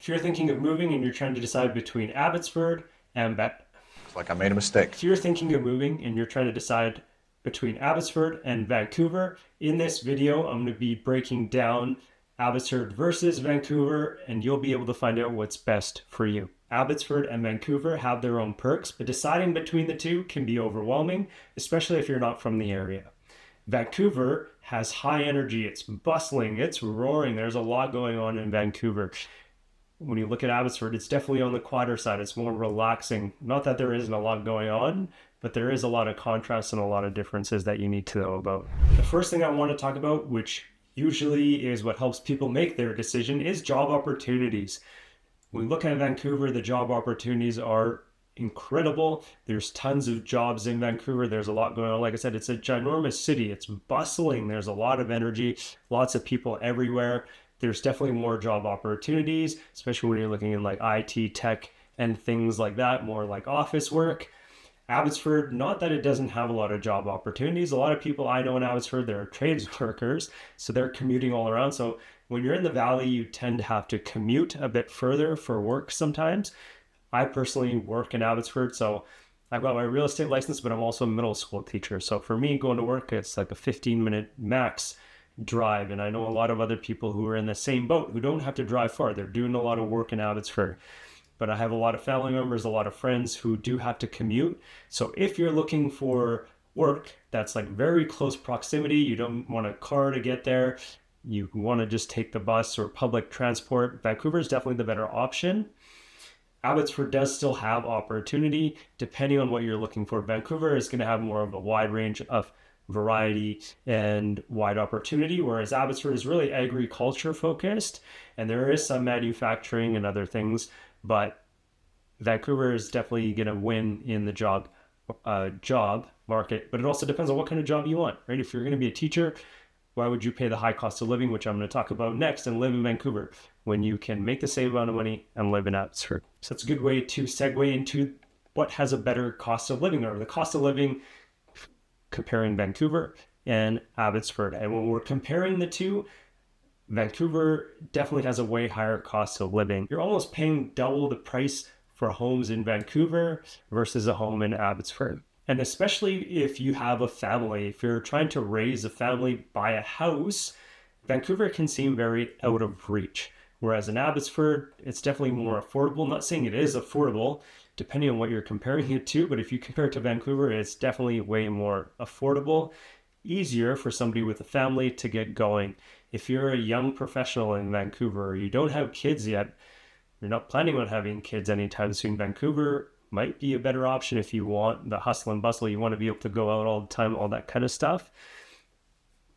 you're thinking of moving and you're trying to decide between Abbotsford and It's like I made a mistake. if you're thinking of moving and you're trying to decide between Abbotsford and Vancouver, in this video, I'm going to be breaking down Abbotsford versus Vancouver, and you'll be able to find out what's best for you. Abbotsford and Vancouver have their own perks, but deciding between the two can be overwhelming, especially if you're not from the area. Vancouver has high energy, it's bustling, it's roaring, there's a lot going on in Vancouver. When you look at Abbotsford, it's definitely on the quieter side. It's more relaxing. Not that there isn't a lot going on, but there is a lot of contrast and a lot of differences that you need to know about. The first thing I want to talk about, which usually is what helps people make their decision, is job opportunities. When we look at Vancouver, the job opportunities are incredible. There's tons of jobs in Vancouver. There's a lot going on. Like I said, it's a ginormous city. It's bustling. There's a lot of energy, lots of people everywhere. There's definitely more job opportunities, especially when you're looking in like IT, tech, and things like that, more like office work. Abbotsford, not that it doesn't have a lot of job opportunities. A lot of people I know in Abbotsford, they're trades workers, so they're commuting all around. So when you're in the valley, you tend to have to commute a bit further for work sometimes. I personally work in Abbotsford, so I've got my real estate license, but I'm also a middle school teacher. So for me, going to work, it's like a 15-minute max drive. And I know a lot of other people who are in the same boat who don't have to drive far. They're doing a lot of work in Abbotsford. But I have a lot of family members, a lot of friends who do have to commute. So if you're looking for work that's like very close proximity, you don't want a car to get there, you want to just take the bus or public transport, Vancouver is definitely the better option. Abbotsford does still have opportunity depending on what you're looking for. Vancouver is going to have more of a wide range of variety and wide opportunity, whereas Abbotsford is really agriculture focused, and there is some manufacturing and other things, but Vancouver is definitely going to win in the job market. But it also depends on what kind of job you want, right? If you're going to be a teacher, why would you pay the high cost of living, which I'm going to talk about next, and live in Vancouver when you can make the same amount of money and live in Abbotsford? So it's a good way to segue into what has a better cost of living, or the cost of living comparing Vancouver and Abbotsford. And when we're comparing the two, Vancouver definitely has a way higher cost of living. You're almost paying double the price for homes in Vancouver versus a home in Abbotsford. And especially if you have a family, if you're trying to raise a family, buy a house, Vancouver can seem very out of reach. Whereas in Abbotsford, it's definitely more affordable. I'm not saying it is affordable, depending on what you're comparing it to, but if you compare it to Vancouver, it's definitely way more affordable, easier for somebody with a family to get going. If you're a young professional in Vancouver, or you don't have kids yet, you're not planning on having kids anytime soon, Vancouver might be a better option if you want the hustle and bustle, you want to be able to go out all the time, all that kind of stuff.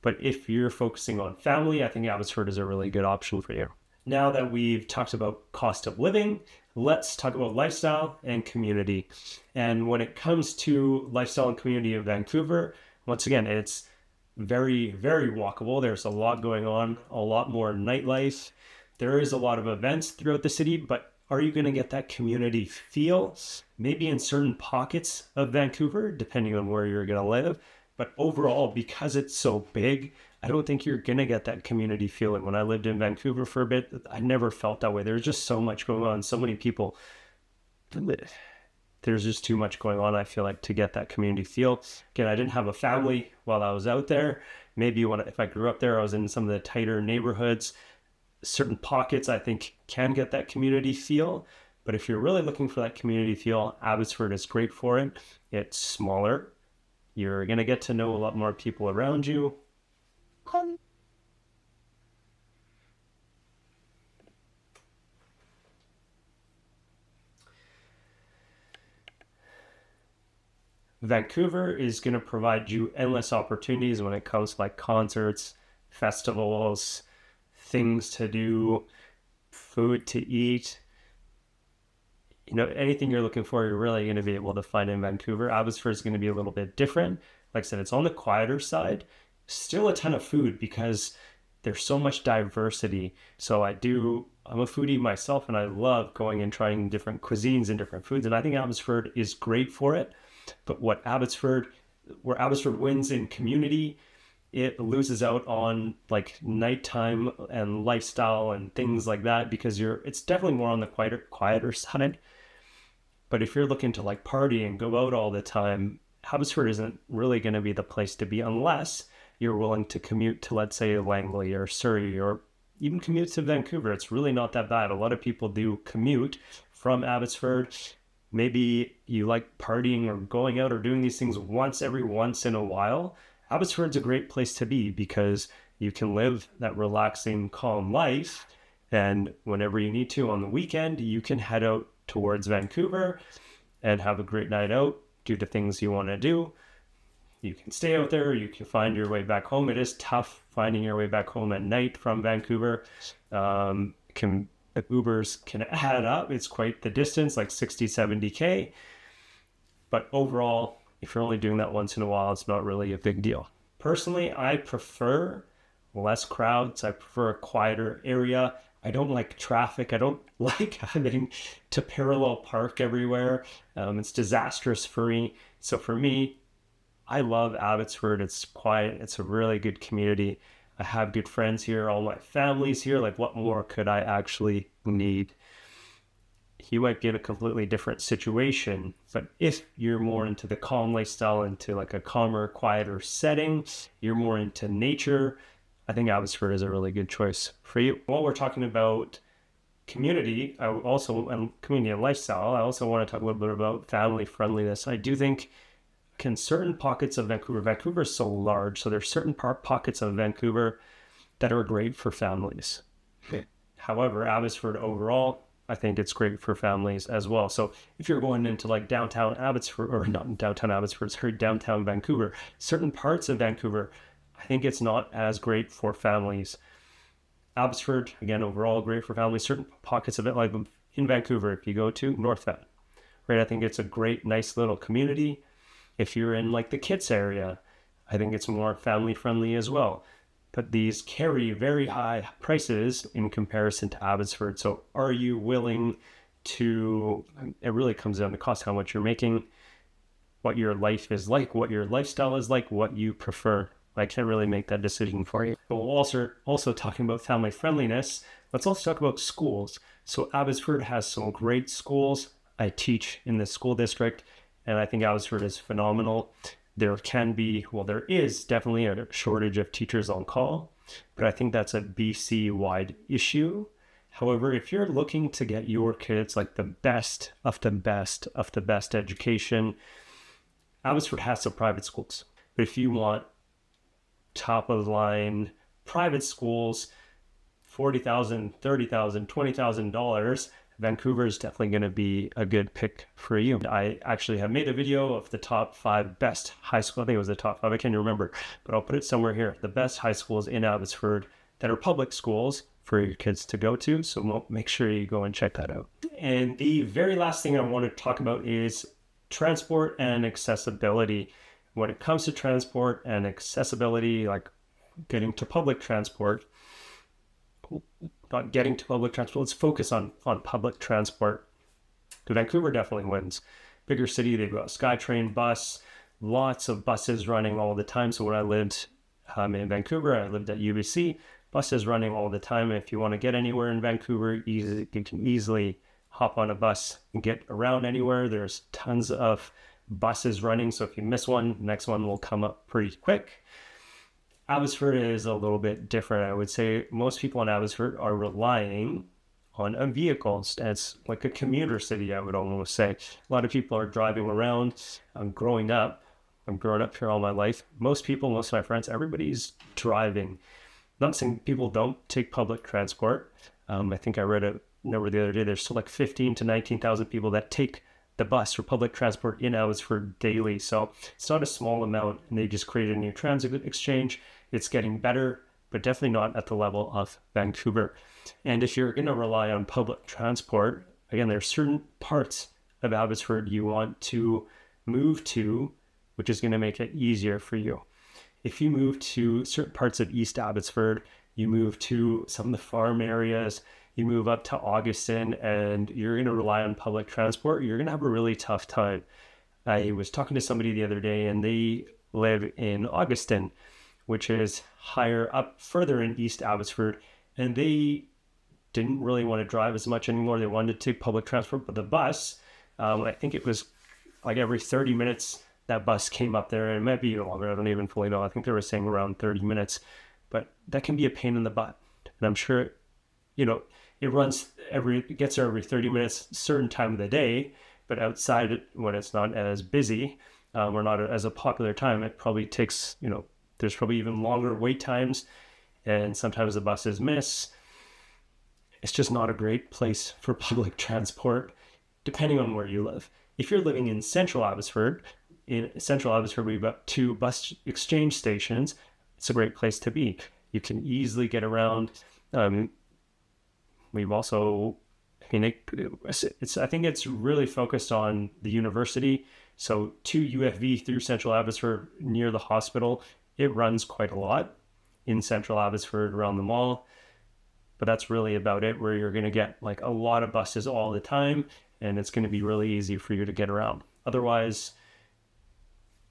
But if you're focusing on family, I think Abbotsford is a really good option for you. Now that we've talked about cost of living, let's talk about lifestyle and community. And when it comes to lifestyle and community in Vancouver, once again, it's very, very walkable. There's a lot going on, a lot more nightlife. There is a lot of events throughout the city, but are you going to get that community feel? Maybe in certain pockets of Vancouver, depending on where you're going to live. But overall, because it's so big, I don't think you're going to get that community feeling. When I lived in Vancouver for a bit, I never felt that way. There's just so much going on, so many people. There's just too much going on, I feel like, to get that community feel. Again, I didn't have a family while I was out there. Maybe if I grew up there, I was in some of the tighter neighborhoods. Certain pockets, I think, can get that community feel. But if you're really looking for that community feel, Abbotsford is great for it. It's smaller. You're going to get to know a lot more people around you. Vancouver is going to provide you endless opportunities when it comes to like concerts, festivals, things to do, food to eat. Anything you're looking for, you're really going to be able to find in Vancouver. Abbotsford is going to be a little bit different. Like I said, it's on the quieter side. Still a ton of food because there's so much diversity. So I'm a foodie myself, and I love going and trying different cuisines and different foods. And I think Abbotsford is great for it. But where Abbotsford wins in community, it loses out on like nighttime and lifestyle and things like that, because it's definitely more on the quieter side. But if you're looking to like party and go out all the time, Abbotsford isn't really going to be the place to be unless you're willing to commute to, let's say, Langley or Surrey, or even commute to Vancouver. It's really not that bad. A lot of people do commute from Abbotsford. Maybe you like partying or going out or doing these things once in a while. Abbotsford's a great place to be because you can live that relaxing, calm life. And whenever you need to on the weekend, you can head out towards Vancouver and have a great night out, do the things you want to do. You can stay out there, you can find your way back home. It is tough finding your way back home at night from Vancouver. The Ubers can add up. It's quite the distance, like 60, 70K. But overall, if you're only doing that once in a while, it's not really a big deal. Personally, I prefer less crowds. I prefer a quieter area. I don't like traffic. I don't like having to parallel park everywhere. It's disastrous for me. So for me, I love Abbotsford. It's quiet. It's a really good community. I have good friends here. All my family's here. Like, what more could I actually need? You might be in a completely different situation, but if you're more into the calm lifestyle, into like a calmer, quieter setting, you're more into nature, I think Abbotsford is a really good choice for you. While we're talking about community, and community and lifestyle, I also want to talk a little bit about family friendliness. I do think in certain pockets of Vancouver is so large, so there's certain pockets of Vancouver that are great for families. Okay. However, Abbotsford overall, I think it's great for families as well. So if you're going into like downtown Abbotsford, or not downtown Abbotsford, sorry, downtown Vancouver, certain parts of Vancouver, I think it's not as great for families. Abbotsford, again, overall great for families. Certain pockets of it, like in Vancouver, if you go to Northbound, right, I think it's a great, nice little community. If you're in like the Kits area, I think it's more family friendly as well. But these carry very high prices in comparison to Abbotsford. So are you willing to, it really comes down to cost, how much you're making, what your life is like, what your lifestyle is like, what you prefer. I can't really make that decision for you. But we're also talking about family friendliness. Let's also talk about schools. So Abbotsford has some great schools. I teach in the school district, and I think Abbotsford is phenomenal. There is definitely a shortage of teachers on call, but I think that's a BC-wide issue. However, if you're looking to get your kids like the best of the best of the best education, Abbotsford has some private schools. But if you want top of the line private schools, $40,000, $30,000, $20,000, Vancouver is definitely going to be a good pick for you. I actually have made a video of the top 5 best high school. I think it was the top 5. I can't remember, but I'll put it somewhere here. The best high schools in Abbotsford that are public schools for your kids to go to. So make sure you go and check that out. And the very last thing I want to talk about is transport and accessibility. When it comes to transport and accessibility, like getting to public transport, let's focus on public transport. Vancouver definitely wins. Bigger city, they've got SkyTrain bus, lots of buses running all the time. So when I lived in Vancouver, I lived at UBC, buses running all the time. If you want to get anywhere in Vancouver, you can easily hop on a bus and get around anywhere. There's tons of buses running, so if you miss one, the next one will come up pretty quick. Abbotsford is a little bit different. I would say most people in Abbotsford are relying on a vehicle. It's like a commuter city, I would almost say. A lot of people are driving around. I'm growing up here all my life. Most of my friends, everybody's driving. Not saying people don't take public transport. I think I read a number the other day. There's still like 15 to 19,000 people that take the bus or public transport in Abbotsford daily. So it's not a small amount, and they just created a new transit exchange. It's getting better, but definitely not at the level of Vancouver. And if you're going to rely on public transport, again, there are certain parts of Abbotsford you want to move to, which is going to make it easier for you. If you move to certain parts of East Abbotsford, you move to some of the farm areas, you move up to Augustin, and you're going to rely on public transport, you're going to have a really tough time. I was talking to somebody the other day, and they live in Augustin, which is higher up further in East Abbotsford, and they didn't really want to drive as much anymore. They wanted to take public transport, but the bus, I think it was like every 30 minutes that bus came up there, and it might be longer. I don't even fully know. I think they were saying around 30 minutes, but that can be a pain in the butt. And I'm sure, it gets there every 30 minutes, certain time of the day, but outside when it's not as busy, or not as a popular time, it probably takes, there's probably even longer wait times, and sometimes the buses miss. It's just not a great place for public transport, depending on where you live. If you're living in Central Abbotsford, we've got 2 bus exchange stations. It's a great place to be. You can easily get around. We've also, I think it's really focused on the university. So to UFV through Central Abbotsford near the hospital, it runs quite a lot in Central Abbotsford around the mall. But that's really about it, where you're going to get like a lot of buses all the time, and it's going to be really easy for you to get around. Otherwise,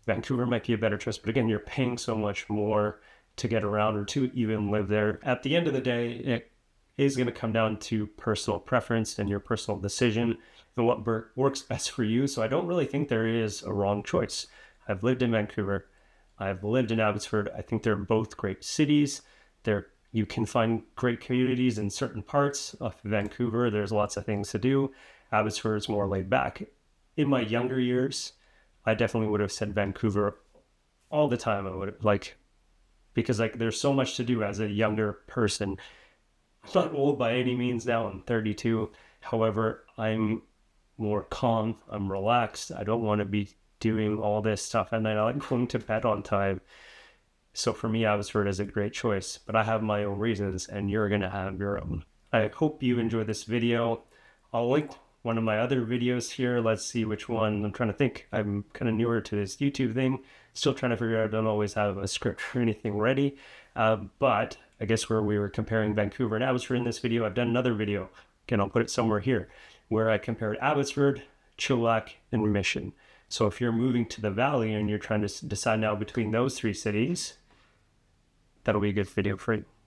Vancouver might be a better choice, but again, you're paying so much more to get around or to even live there. At the end of the day, it is going to come down to personal preference and your personal decision and what works best for you. So I don't really think there is a wrong choice. I've lived in Vancouver. I've lived in Abbotsford. I think they're both great cities. You can find great communities in certain parts of Vancouver. There's lots of things to do. Abbotsford is more laid back. In my younger years, I definitely would have said Vancouver all the time. I would have, because there's so much to do as a younger person. I'm not old by any means now. I'm 32. However, I'm more calm. I'm relaxed. I don't want to be doing all this stuff. And then I like going to bed on time. So for me, Abbotsford is a great choice, but I have my own reasons, and you're going to have your own. I hope you enjoyed this video. I'll link one of my other videos here. Let's see which one. I'm trying to think. I'm kind of newer to this YouTube thing. Still trying to figure out. I don't always have a script or anything ready. But I guess where we were comparing Vancouver and Abbotsford in this video, I've done another video. Again, I'll put it somewhere here, where I compared Abbotsford, Chilliwack, and Mission. So if you're moving to the valley and you're trying to decide now between those 3 cities, that'll be a good video for you.